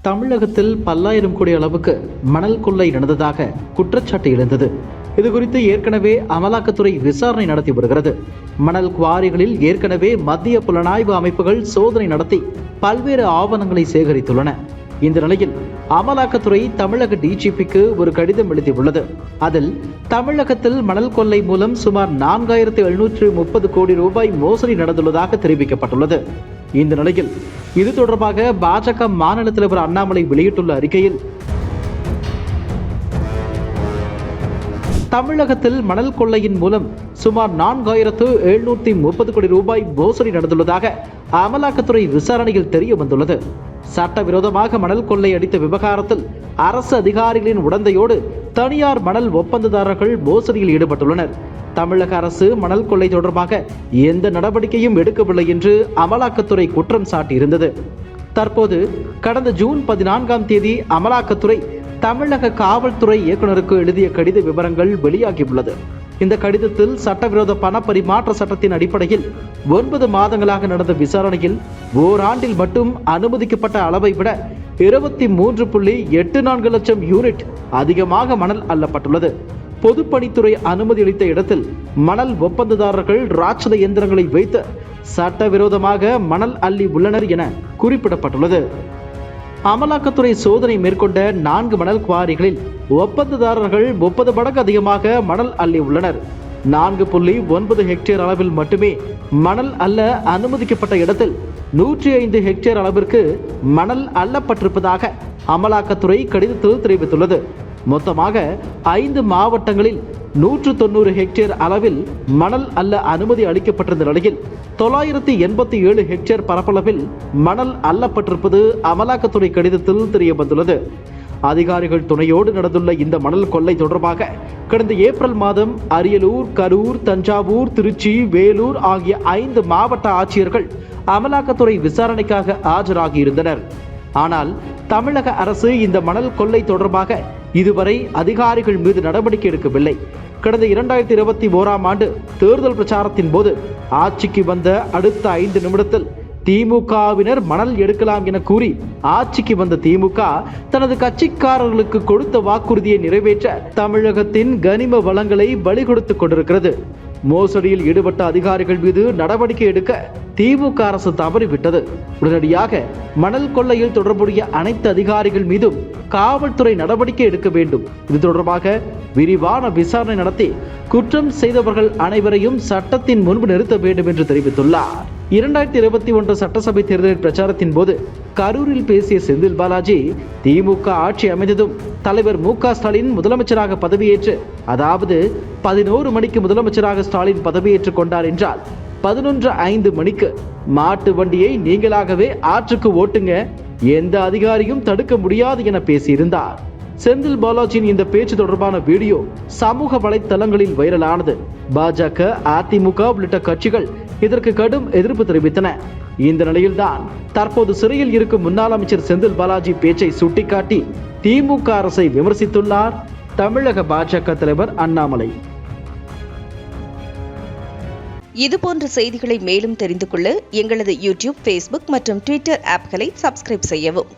தமிழகத்தில் பல்லாயிரம் கோடி அளவுக்கு மணல் கொள்ளை நடந்ததாக குற்றச்சாட்டு எழுந்தது. இதுகுறித்து ஏற்கனவே அமலாக்கத்துறை விசாரணை நடத்தி வருகிறது. மணல் குவாரிகளில் ஏற்கனவே மத்திய புலனாய்வு அமைப்புகள் சோதனை நடத்தி பல்வேறு ஆவணங்களை சேகரித்துள்ளன. இந்த நிலையில் அமலாக்கத்துறை தமிழக டிஜிபிக்கு ஒரு கடிதம் எழுதியுள்ளது. அதில் தமிழகத்தில் மணல் கொள்ளை மூலம் சுமார் 4730 கோடி ரூபாய் மோசடி நடந்துள்ளதாக தெரிவிக்கப்பட்டுள்ளது. இந்த நிலையில் இது தொடர்பாக பாஜக மாநில தலைவர் அண்ணாமலை வெளியிட்டுள்ள அறிக்கையில், தமிழகத்தில் மணல் கொள்ளையின் மூலம் சுமார் 4730 கோடி ரூபாய் மோசடி நடந்துள்ளதாக அமலாக்கத்துறை விசாரணையில் தெரிய வந்துள்ளது. சட்டவிரோதமாக மணல் கொள்ளை அடித்த விவகாரத்தில் அரசு அதிகாரிகளின் உடந்தையோடு தனியார் மணல் ஒப்பந்ததாரர்கள் மோசடியில் ஈடுபட்டுள்ளனர். தமிழக அரசு மணல் கொள்ளை தொடர்பாக எந்த நடவடிக்கையும் எடுக்கவில்லை என்று அமலாக்கத்துறை குற்றம் சாட்டியிருந்தது. தற்போது கடந்த ஜூன் 14ஆம் தேதி அமலாக்கத்துறை தமிழக காவல்துறை இயக்குநருக்கு எழுதிய கடித விவரங்கள் வெளியாகியுள்ளது. இந்த கடிதத்தில் சட்டவிரோத பண பரிமாற்ற சட்டத்தின் அடிப்படையில் 9 மாதங்களாக நடந்த விசாரணையில் ஓராண்டில் மட்டும் அனுமதிக்கப்பட்ட அளவை விட 23.84 லட்சம் யூனிட் அதிகமாக மணல் அள்ளப்பட்டுள்ளது. பொதுப்பணித்துறை அனுமதி அளித்த இடத்தில் மணல் ஒப்பந்ததாரர்கள் ராட்சத இயந்திரங்களை வைத்து சட்டவிரோதமாக மணல் அள்ளி உள்ளனர் என குறிப்பிடப்பட்டுள்ளது. அமலாக்கத்துறை சோதனை மேற்கொண்ட 4 மணல் குவாரிகளில் ஒப்பந்ததாரர்கள் 30 மடங்கு அதிகமாக மணல் அள்ளி உள்ளனர். 4.9 ஹெக்டேர் அளவில் மட்டுமே மணல் அள்ள அனுமதிக்கப்பட்ட இடத்தில் 105 ஹெக்டேர் அளவிற்கு மணல் அள்ளப்பட்டிருப்பதாக அமலாக்கத்துறை கடிதத்தில் தெரிவித்துள்ளது. மொத்தமாக 5 மாவட்டங்களில் 190 ஹெக்டேர் அளவில் மணல் அள்ள அனுமதி அளிக்கப்பட்டிருந்த நிலையில் 987 ஹெக்டேர் பரப்பளவில் மணல் அள்ளப்பட்டிருப்பது அமலாக்கத்துறை கடிதத்தில் தெரிய வந்துள்ளது. அதிகாரிகள் துணையோடு நடந்துள்ள இந்த மணல் கொள்ளை தொடர்பாக கடந்த ஏப்ரல் மாதம் அரியலூர், கரூர், தஞ்சாவூர், திருச்சி, வேலூர் ஆகிய 5 மாவட்ட ஆட்சியர்கள் அமலாக்கத்துறை விசாரணைக்காக ஆஜராகியிருந்தனர். ஆனால் தமிழக அரசு இந்த மணல் கொள்ளை தொடர்பாக இதுவரை அதிகாரிகள் மீது நடவடிக்கை எடுக்கவில்லை. கடந்த 2021ஆம் ஆண்டு தேர்தல் பிரச்சாரத்தின் போது ஆட்சிக்கு வந்த அடுத்த 5 நிமிடத்தில் திமுகவினர் மணல் எடுக்கலாம் என கூறி ஆட்சிக்கு வந்த திமுக தனது கட்சிக்காரர்களுக்கு கொடுத்த வாக்குறுதியை நிறைவேற்ற தமிழகத்தின் கனிம வளங்களை பலி கொடுத்துக் கொண்டிருக்கிறது. மோசடியில் ஈடுபட்ட அதிகாரிகள் மீது நடவடிக்கை எடுக்க திமுக அரசு தவறிவிட்டது. உடனடியாக மணல் கொள்ளையில் தொடர்புடைய அனைத்து அதிகாரிகள் மீதும் காவல்துறை நடவடிக்கை எடுக்க வேண்டும். இது தொடர்பாக விரிவான விசாரணை நடத்தி குற்றம் செய்தவர்கள் அனைவரையும் சட்டத்தின் முன்பு நிறுத்த வேண்டும் என்று தெரிவித்துள்ளார். 2021 சட்டசபை தேர்தல் பிரச்சாரத்தின் போது கரூரில் பேசிய செந்தில் பாலாஜி, திமுக ஆட்சி அமைந்ததும் தலைவர் மு.க.ஸ்டாலின் முதலமைச்சராக பதவியேற்று, அதாவது 11 மணிக்கு முதலமைச்சராக ஸ்டாலின் பதவியேற்றுக் கொண்டார் என்றால் 11:05 மணிக்கு மாட்டு வண்டியை நீங்களாகவே ஆற்றுக்கு ஓட்டுங்க, எந்த அதிகாரியும் தடுக்க முடியாது என பேசியிருந்தார். செந்தில் பாலாஜியின் இந்த பேச்சு தொடர்பான வீடியோ சமூக வலைத்தளங்களில் வைரலானது. பாஜக, அதிமுக உள்ளிட்ட கட்சிகள் இதற்கு கடும் எதிர்ப்பு தெரிவித்தன. இந்த நிலையில்தான் தற்போது சிறையில் இருக்கும் முன்னாள் அமைச்சர் செந்தில் பாலாஜி பேச்சை சுட்டிக்காட்டி திமுக அரசை விமர்சித்துள்ளார் தமிழக பாஜக தலைவர் அண்ணாமலை. இதுபோன்ற செய்திகளை மேலும் தெரிந்து கொள்ள எங்களது யூடியூப், ஃபேஸ்புக் மற்றும் ட்விட்டர் ஆப்களை சப்ஸ்கிரைப் செய்யவும்.